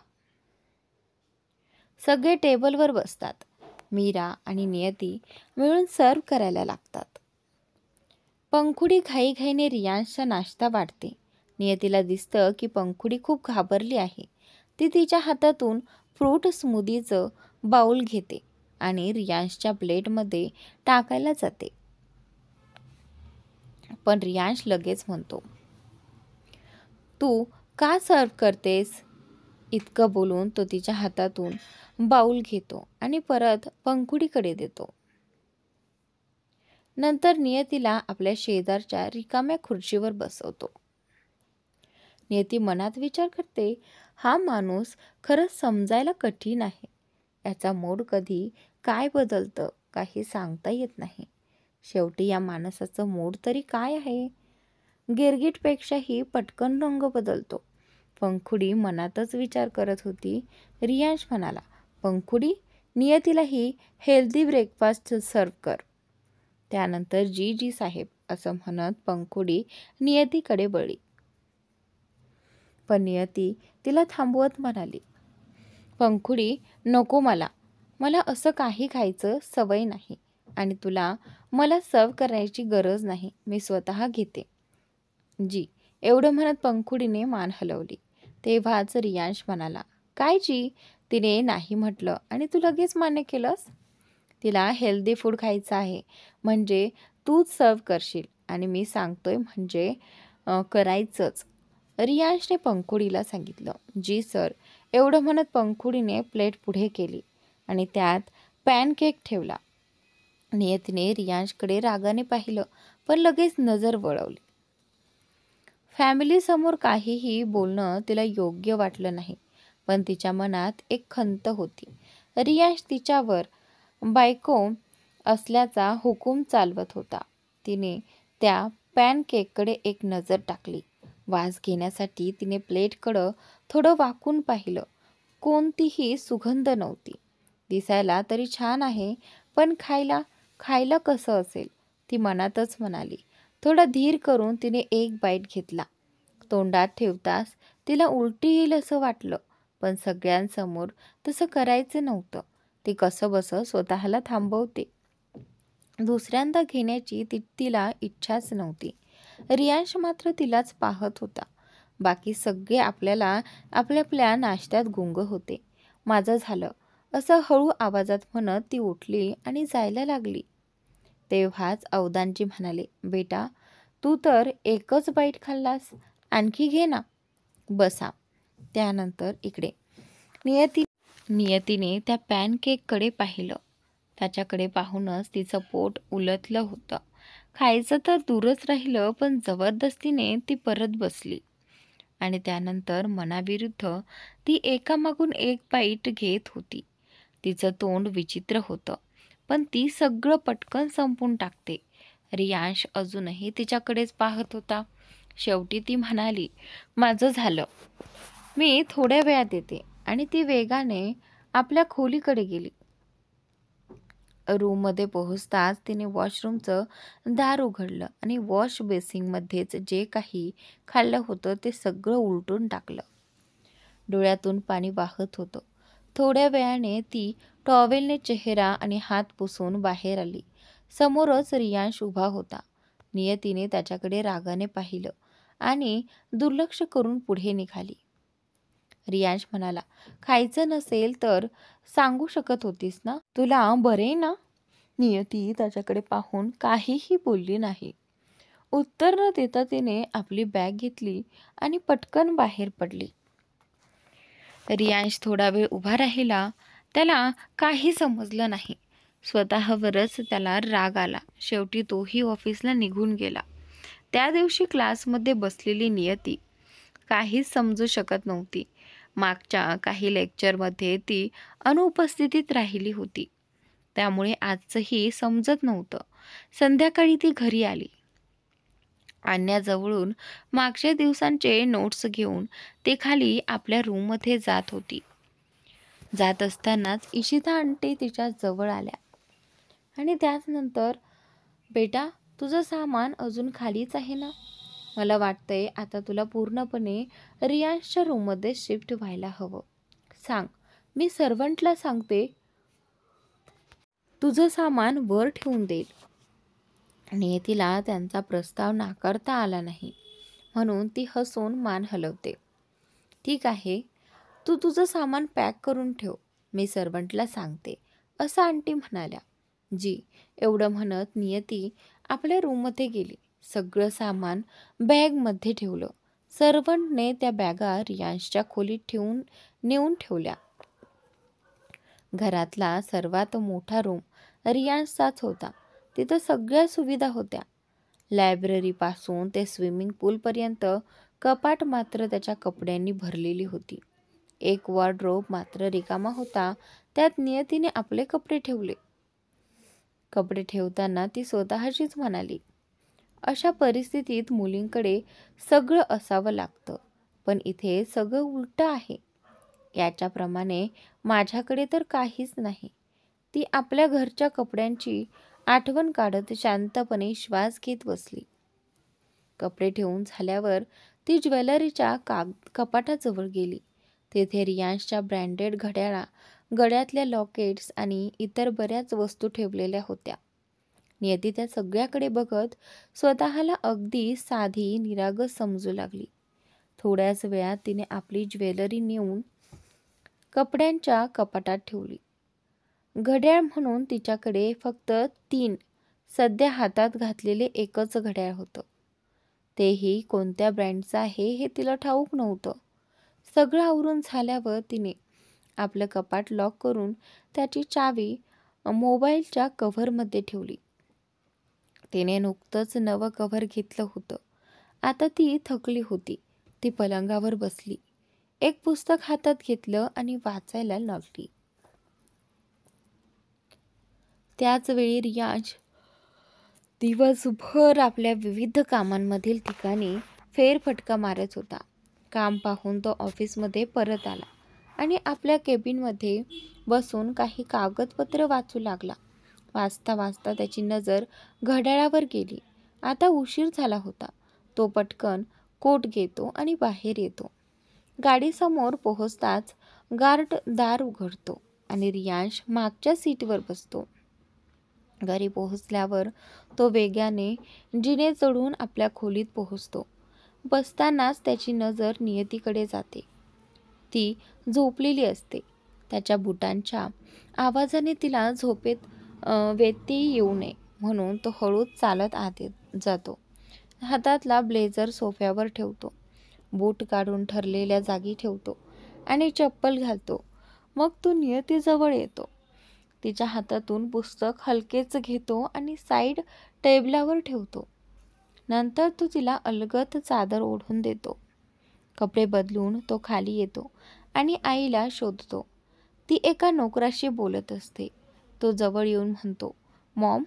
सगळे टेबलवर बसतात. मीरा आणि नियती मिळून सर्व करायला लागतात. पंखुडी घाईघाईने रियांशचा नाश्ता वाढते. नियतीला दिसतं की पंखुडी खूप घाबरली आहे. ती तिच्या हातातून फ्रूट स्मूदीचं बाउल घेते आणि रियांशच्या प्लेटमध्ये टाकायला जाते. पण रियांश लगेच म्हणतो, तू का सर्व करतेस? इतकं बोलून तो तिच्या हातातून बाउल घेतो आणि परत पंखुडीकडे देतो. नंतर नियतीला आपल्या शेजारच्या रिकाम्या खुर्चीवर बसवतो. नियती मनात विचार करते, हा माणूस खरंच समजायला कठीण आहे. याचा मूड कधी काय बदलतं काही सांगता येत नाही. शेवटी या माणसाचं मूड तरी काय आहे? गिरगिटपेक्षाही पटकन रंग बदलतो. पंखुडी मनातच विचार करत होती. रियांश म्हणाला, पंखुडी, नियतीलाही हेल्दी ब्रेकफास्ट सर्व कर. त्यानंतर जी जी साहेब असं म्हणत पंखुडी नियतीकडे वळली. पण नियती तिला थांबवत म्हणाली, पंखुडी, नको, मला असं काही खायचं सवय नाही आणि तुला मला सर्व करण्याची गरज नाही. मी स्वतः घेते. जी, एवढं म्हणत पंखुडीने मान हलवली. तेव्हाच रियांश म्हणाला, काय जी? तिने नाही म्हटलं आणि तू लगेच मान्य केलंस? तिला हेल्दी फूड खायचं आहे म्हणजे तूच सर्व करशील आणि मी सांगतोय म्हणजे करायचंच, रियांशने पंखुडीला सांगितलं. जी सर, एवढं म्हणत पंखुडीने प्लेट पुढे केली आणि त्यात पॅनकेक ठेवला. नियतीने रियांशकडे रागाने पाहिलं पण लगेच नजर वळवली. फॅमिलीसमोर काहीही बोलणं तिला योग्य वाटलं नाही, पण तिच्या मनात एक खंत होती. रियांश तिच्यावर बायको असल्याचा हुकूम चालवत होता. तिने त्या पॅनकेककडे एक नजर टाकली. वास घेण्यासाठी तिने प्लेटकडं थोडं वाकून पाहिलं. कोणतीही सुगंध नव्हती. दिसायला तरी छान आहे, पण खायला कसं असेल? ती मनातच म्हणाली. थोडा धीर करून तिने एक बाईट घेतला. तोंडात ठेवताच तिला उलटी येईल असं वाटलं, पण सगळ्यांसमोर तसं करायचं नव्हतं. ती कसंबसं स्वतःला थांबवते. दुसऱ्यांदा घेण्याची तिला इच्छाच नव्हती. रियांश मात्र तिलाच पाहत होता. बाकी सगळे आपल्या नाश्त्यात गुंग होते. माझं झालं असं हळू आवाजात म्हणत ती उठली आणि जायला लागली. तेव्हाच अवदानजी म्हणाले, बेटा, तू तर एकच बाईट खाल्लास, आणखी घे ना. बसा. त्यानंतर इकडे नियतीने त्या पॅनकेककडे पाहिलं. त्याच्याकडे पाहूनच तिचं पोट उलटलं होतं. खायचं तर दूरच राहिलं, पण जबरदस्तीने ती परत बसली आणि त्यानंतर मनाविरुद्ध ती एकामागून एक बाईट घेत होती. तिचं तोंड विचित्र होतं, पण ती सगळं पटकन संपून टाकते. रियांश अजूनही तिच्याकडेच पाहत होता. शेवटी ती म्हणाली, माझं झालं, मी थोड्या वेळात येते. आणि ती वेगाने आपल्या खोलीकडे गेली. रूममध्ये पोहोचताच तिने वॉशरूमचं दार उघडलं आणि वॉश बेसिंगमध्येच जे काही खाल्लं होतं ते सगळं उलटून टाकलं. डोळ्यातून पाणी वाहत होतं. थोड्या वेळाने ती टॉवेलने चेहरा आणि हात पुसून बाहेर आली. समोरच रियांश उभा होता. नियतीने त्याच्याकडे रागाने पाहिलं आणि दुर्लक्ष करून पुढे निघाली. रियांश म्हणाला, खायचं नसेल तर सांगू शकत होतीस ना, तुला बरे ना? नियती त्याच्याकडे पाहून काहीही बोलली नाही. उत्तर न देता तिने आपली बॅग घेतली आणि पटकन बाहेर पडली. रियांश थोडा वेळ उभा राहिला. त्याला काही समजलं नाही. स्वतःवरच त्याला राग आला. शेवटी तोही ऑफिसला निघून गेला. त्या दिवशी क्लासमध्ये बसलेली नियती काहीच समजू शकत नव्हती. मागच्या काही लेक्चरमध्ये ती अनुपस्थितीत राहिली होती, त्यामुळे आजचंही समजत नव्हतं. संध्याकाळी ती घरी आली. आणण्याजवळून मागच्या दिवसांचे नोट्स घेऊन ते खाली आपल्या रूममध्ये जात होती. जात असतानाच इशिता आंटी तिच्या जवळ आल्या आणि त्यानंतर बेटा, तुझं सामान अजून खालीच आहे ना? मला वाटतंय आता तुला पूर्णपणे रियांशच्या रूममध्ये शिफ्ट व्हायला हवं. सांग, मी सर्वंटला सांगते तुझं सामान वर ठेवून देईल. नियतीला त्यांचा प्रस्ताव नाकारता आला नाही, म्हणून ती हसून मान हलवते. ठीक आहे, तू तुझं सामान पॅक करून ठेव, मी सर्वंटला सांगते, असं आंटी म्हणाल्या. जी, एवढं म्हणत नियती आपल्या रूममध्ये गेली. सगळं सामान बॅगमध्ये ठेवलं. सर्वंटने त्या बॅगा रियांशच्या खोलीत नेऊन ठेवल्या. घरातला सर्वात मोठा रूम रियांशचाच होता. तिथं सगळ्या सुविधा होत्या. लायब्ररीपासून ते स्विमिंग पूलपर्यंत. कपाट मात्र त्याच्या कपड्यांनी भरलेली होती. एक वॉर्डरोब मात्र रिकामा होता. त्यात नियतीने आपले कपडे ठेवले. कपडे ठेवताना ती स्वतःशीच म्हणाली, अशा परिस्थितीत मुलींकडे सगळं असावं लागतं, पण इथे सगळं उलटं आहे. याच्याप्रमाणे माझ्याकडे तर काहीच नाही. ती आपल्या घरच्या कपड्यांची आठवण काढत शांतपणे श्वास घेत बसली. कपडे ठेवून झाल्यावर ती ज्वेलरीच्या कपाटाजवळ गेली. तेथे रियांशच्या ब्रँडेड गळ्यातल्या लॉकेट्स आणि इतर बऱ्याच वस्तू ठेवलेल्या होत्या. नियती त्या सगळ्याकडे बघत स्वतःला अगदी साधी निरागस समजू लागली. थोड्याच वेळात तिने आपली ज्वेलरी नेऊन कपड्यांच्या कपाटात ठेवली. घड्याळ म्हणून तिच्याकडे फक्त 3 सध्या हातात घातलेले एकच घड्याळ होतं. तेही कोणत्या ब्रँडचं आहे हे तिला ठाऊक नव्हतं. सगळं आवरून झाल्यावर तिने आपलं कपाट लॉक करून त्याची चावी मोबाईलच्या कव्हरमध्ये ठेवली. तिने नुकतंच नवं कव्हर घेतलं होतं. आता ती थकली होती. ती पलंगावर बसली. एक पुस्तक हातात घेतलं आणि वाचायला लागली. त्याच वेळी रियांश दिवसभर आपल्या विविध कामांमधील ठिकाणी फेरफटका मारत होता. काम पाहून तो ऑफिसमध्ये परत आला आणि आपल्या केबिनमध्ये बसून काही कागदपत्र वाचू लागला. वाचता वाचता त्याची नजर घड्याळावर गेली. आता उशीर झाला होता. तो पटकन कोट घेतो आणि बाहेर येतो. गाडीसमोर पोहोचताच गार्ड दार उघडतो आणि रियांश मागच्या सीटवर बसतो. घरी पोहोचल्यावर तो वेगाने जिने चढून आपल्या खोलीत पोहोचतो. बसतानाच त्याची नजर नियतीकडे जाते. ती झोपलेली असते. त्याच्या बुटांच्या आवाजाने तिला झोपेत व्यत्यय येऊ नये म्हणून तो हळूच चालत आत जातो. हातातला ब्लेझर सोफ्यावर ठेवतो. बूट काढून ठरलेल्या जागी ठेवतो आणि चप्पल घालतो. मग तो नियतीजवळ येतो. तिच्या हातातून पुस्तक हलकेच घेतो आणि साईड टेबलावर ठेवतो. नंतर तो तिला अलगद चादर ओढून देतो. कपडे बदलून तो खाली येतो आणि आईला शोधतो. ती एका नोकराशी बोलत असते. तो जवळ येऊन म्हणतो, मॉम.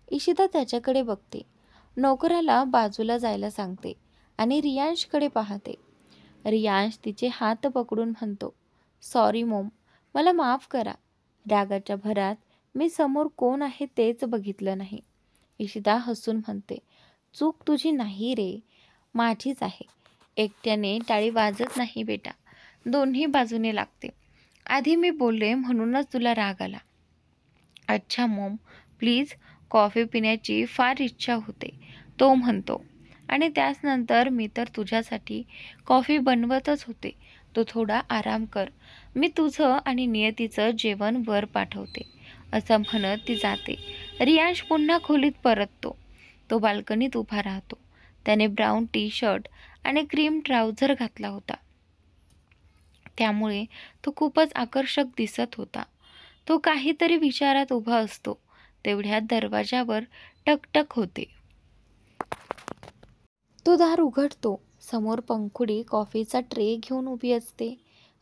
इशिता त्याच्याकडे बघते. नोकराला बाजूला जायला सांगते आणि रियांशकडे पाहते. रियांश तिचे हात पकडून म्हणतो, सॉरी मॉम, मला माफ करा. रागाच्या भरात मी समोर कोण आहे तेच बघितलं नाही. इशिता हसून म्हणते, चूक तुझी नाही रे, माझीच आहे. एकट्याने टाळी वाजत नाही बेटा, दोन्ही बाजूने लागते. आधी मी बोलले म्हणूनच तुला राग आला. अच्छा मॉम, प्लीज, कॉफी पिण्याची फार इच्छा होते, तो म्हणतो. आणि त्याचनंतर मी तर तुझ्यासाठी कॉफी बनवतच होते. तू थोडा आराम कर. मी तुझं आणि नियतीचं जेवण वर पाठवते. असं म्हणत ती जाते. रियांश पुन्हा खोलीत परततो. तो बाल्कनीत उभा राहतो. त्याने ब्राऊन टी शर्ट आणि क्रीम ट्राउझर घातला होता. त्यामुळे तो खूपच आकर्षक दिसत होता. तो काहीतरी विचारात उभा असतो. तेवढ्यात दरवाजावर टकटक होते. तो दार उघडतो. समोर पंखुडी कॉफीचा ट्रे घेऊन उभी असते.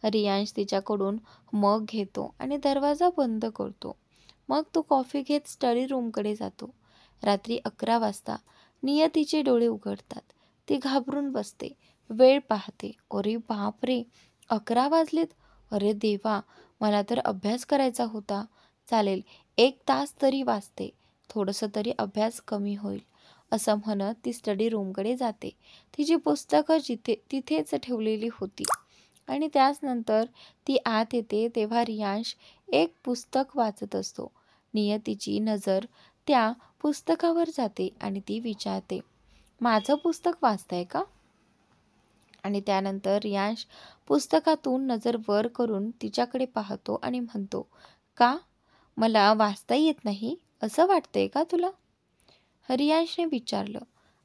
रियांश तिच्याकडून मग घेतो आणि दरवाजा बंद करतो. मग तो कॉफी घेत स्टडी रूमकडे जातो. रात्री 11 वाजता नियतीचे डोळे उघडतात. ती घाबरून बसते. वेळ पाहते. अरे बापरे, 11 वाजलेत. अरे देवा, मला तर अभ्यास करायचा होता. चालेल, 1 तास तरी वाचते. थोडंसं तरी अभ्यास कमी होईल, असं म्हणत ती स्टडी रूमकडे जाते. तिची पुस्तकं तिथेच ठेवलेली होती आणि त्याचनंतर ती आत येते तेव्हा रियांश एक पुस्तक वाचत असतो. नियतीची नजर त्या पुस्तकावर जाते आणि ती विचारते, माझं पुस्तक वाचताय का? आणि त्यानंतर रियांश पुस्तकातून नजर वर करून तिच्याकडे पाहतो आणि म्हणतो, का? मला वाचता येत नाही असं वाटतंय का तुला? रियांशने विचारलं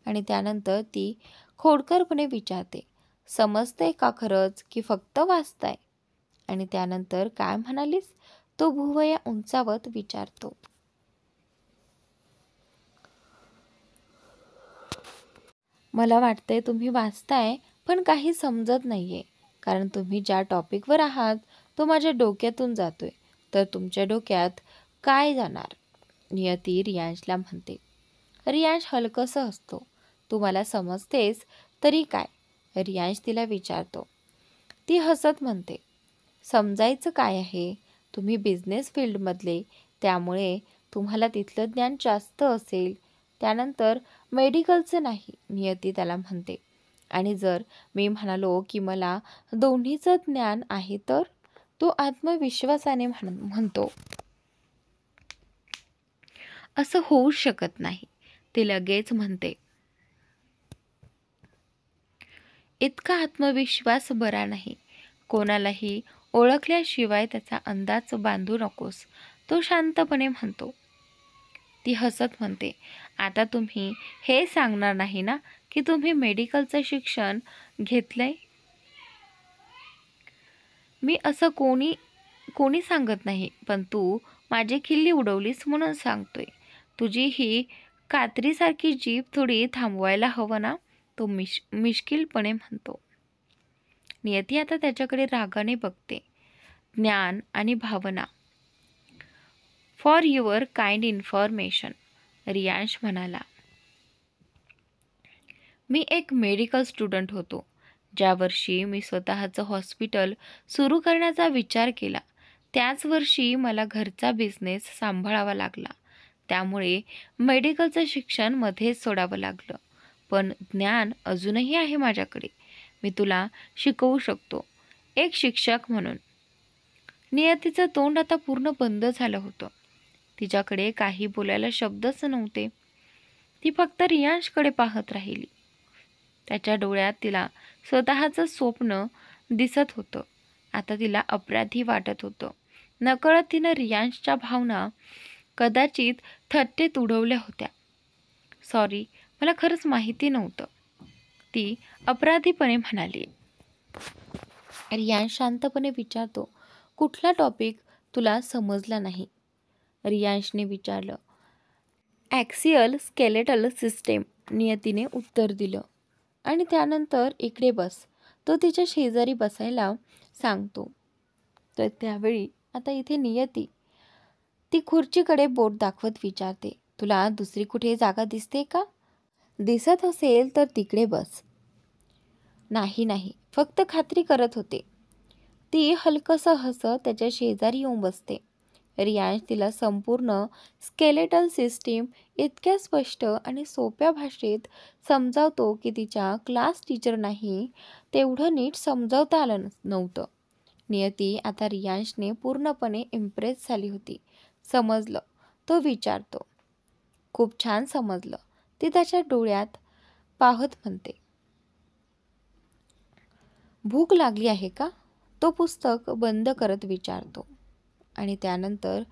आणि त्यानंतर ती खोडकरपणे विचारते, समजतंय का खरंच की फक्त वाचताय? आणि त्यानंतर काय म्हणालीस? तो भुवया उंचावत विचारतो. मला वाटतंय तुम्ही वाचताय पण काही समजत नाहीये, कारण तुम्ही ज्या टॉपिकवर आहात तो माझ्या डोक्यातून जातोय, तर तुमच्या डोक्यात काय जाणार? नियती रियांशला म्हणते. रियांश हलकंसं हसतो. तू मला समजतेस तरी काय? रियांश तिला विचारतो. ती हसत म्हणते, समजायचं काय आहे? तुम्ही बिझनेस फील्डमधले, त्यामुळे तुम्हाला तिथलं ज्ञान जास्त असेल. त्यानंतर मेडिकलचं नाही, नियती त्याला म्हणते. आणि जर मी म्हणालो की मला दोन्हीचं ज्ञान आहे तर? तो आत्मविश्वासाने म्हणतो, असं होऊ शकत नाही. ती लगेच म्हणते, इतका आत्मविश्वास बरा नाही. कोणालाही ओळखल्याशिवाय त्याचा अंदाज बांधू नकोस, तो शांतपणे म्हणतो. ती हसत म्हणते, आता तुम्ही हे सांगणार नाही ना की तुम्ही मेडिकलचं शिक्षण घेतलंय? मी असं कोणी सांगत नाही, पण तू माझी खिल्ली उडवलीस म्हणून सांगतोय. तुझी ही कात्रीसारखी जीभ थोडी थांबवायला हवं ना, तो मिश्किलपणे म्हणतो. नियती आता त्याच्याकडे रागाने बघते. ज्ञान आणि भावना. For your kind information, Riyansh म्हणाला. मी एक मेडिकल स्टुडंट होतो. ज्या वर्षी मी स्वतःचं हॉस्पिटल सुरू करण्याचा विचार केला, त्याच वर्षी मला घरचा बिझनेस सांभाळावा लागला. त्यामुळे मेडिकलचं शिक्षण मध्येच सोडावं लागलं. पण ज्ञान अजूनही आहे माझ्याकडे. मी तुला शिकवू शकतो, एक शिक्षक म्हणून. नियतीचं तोंड आता पूर्ण बंद झालं होतं. तिच्याकडे काही बोलायला शब्दच नव्हते. ती फक्त रियांशकडे पाहत राहिली. त्याच्या डोळ्यात तिला स्वतःचं स्वप्न दिसत होतं. आता तिला अपराधी वाटत होतं. नकळत तिनं रियांशच्या भावना कदाचित थट्टेत उडवल्या होत्या. सॉरी, मला खरंच माहिती नव्हतं, ती अपराधीपणे म्हणाली. रियांश शांतपणे विचारतो, कुठला टॉपिक तुला समजला नाही? रियांशने विचारलं. ॲक्सियल स्केलेटल सिस्टेम, नियतीने उत्तर दिलं. आणि त्यानंतर इकडे बस, तो तिच्या शेजारी बसायला सांगतो. तर त्यावेळी आता इथे नियती ती खुर्चीकडे बोट दाखवत विचारते, तुला दुसरी कुठे जागा दिसते का? दिसत असेल तर तिकडे बस. नाही, फक्त खात्री करत होते. ती हलकंसं हसत त्याच्या शेजारी येऊन बसते. रियांश तिला संपूर्ण स्केलेटल सिस्टीम इतक्या स्पष्ट आणि सोप्या भाषेत समजावतो की तिच्या क्लास टीचरनाही तेवढं नीट समजावता आलं नव्हतं. नियती आता रियांशने पूर्णपणे इम्प्रेस झाली होती. समजलं, तो विचारतो. खूप छान समजलं, ती त्याच्या डोळ्यात पाहत म्हणते. भूक लागली आहे का? तो पुस्तक बंद करत विचारतो. आणि त्यानंतर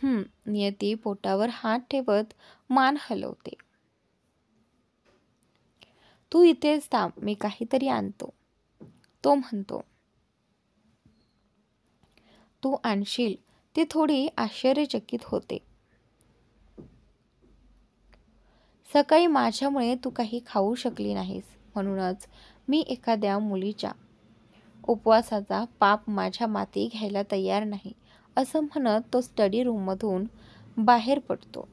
नियती पोटावर हात ठेवत मान हलवते. तू इथेच थांब, मी काहीतरी आणतो, तो म्हणतो. तू आणशील? ती थोडी आश्चर्यचकित होते. सकाळी माझ्यामुळे तू काही खाऊ शकली नाहीस, म्हणूनच मी एखाद्या मुलीच्या उपवासाचा पाप माझ्या माती घ्यायला तयार नाही, असं म्हणत तो स्टडी रूममधून बाहेर पडतो.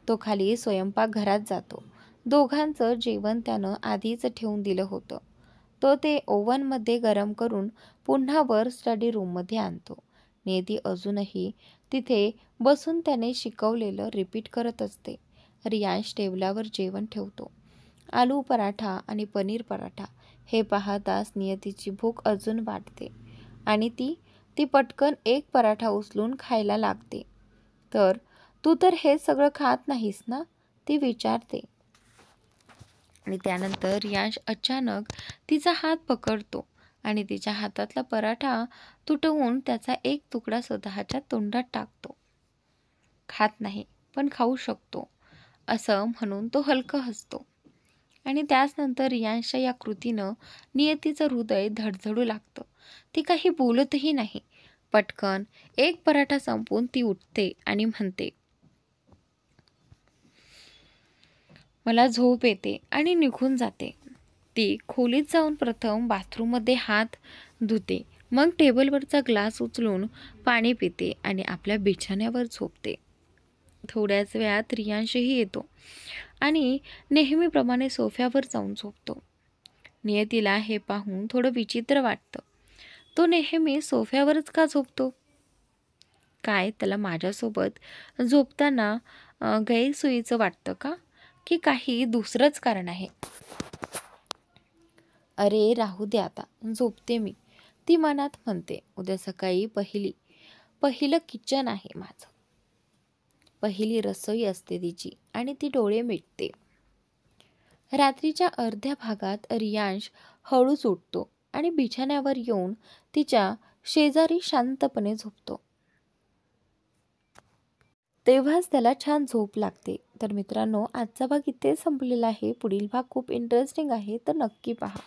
तो खाली स्वयंपाकघरात जातो. दोघांचं जेवण त्यानं आधीच ठेवून दिलं होतं. तो ते ओव्हनमध्ये गरम करून पुन्हा वर स्टडी रूममध्ये आणतो. नियती अजूनही तिथे बसून त्याने शिकवलेलं रिपीट करत असते. रियांश टेबलावर जेवण ठेवतो. आलू पराठा आणि पनीर पराठा हे पाहताच नियतीची भूक अजून वाढते आणि ती पटकन एक पराठा उचलून खायला लागते. तर तू तर हे सगळं खात नाहीस ना, ती विचारते. आणि त्यानंतर रियांश अचानक तिचा हात पकडतो आणि तिच्या हातातला पराठा तुटवून त्याचा एक तुकडा स्वतःच्या तोंडात टाकतो. खात नाही पण खाऊ शकतो असं म्हणून तो हलकं हसतो. आणि त्याचनंतर रियांशच्या या कृतीनं नियतीचं हृदय धडधडू लागतं. ती काही बोलतही नाही. पटकन एक पराठा संपवून ती उठते आणि म्हणते, मला झोप येते आणि निघून जाते. ती खोलीत जाऊन प्रथम बाथरूममध्ये हात धुते, मग टेबलवरचा ग्लास उचलून पाणी पिते आणि आपल्या बिछाण्यावर झोपते. थोड्याच वेळात रियांशही येतो आणि नेहमीप्रमाणे सोफ्यावर जाऊन झोपतो. नियतीला हे पाहून थोडं विचित्र वाटतं. तो नेहमी सोफ्यावरच का झोपतो? काय त्याला माझ्यासोबत झोपताना गैरसोयीचं वाटतं का, की काही दुसरंच कारण आहे? अरे राहू दे आता, झोपते मी, ती मनात म्हणते. उद्या सकाळी पहिलं किचन आहे माझं. पहिली रसोई असते तिची आणि ती डोळे मिटते. रात्रीच्या अर्ध्या भागात रियांश हळूच उठतो आणि बिछाण्यावर येऊन तिच्या शेजारी शांतपणे झोपतो. तेव्हाच त्याला छान झोप लागते. तर मित्रांनो, आजचा भाग इथे संपलेला आहे. पुढील भाग खूप इंटरेस्टिंग आहे, तर नक्की पहा.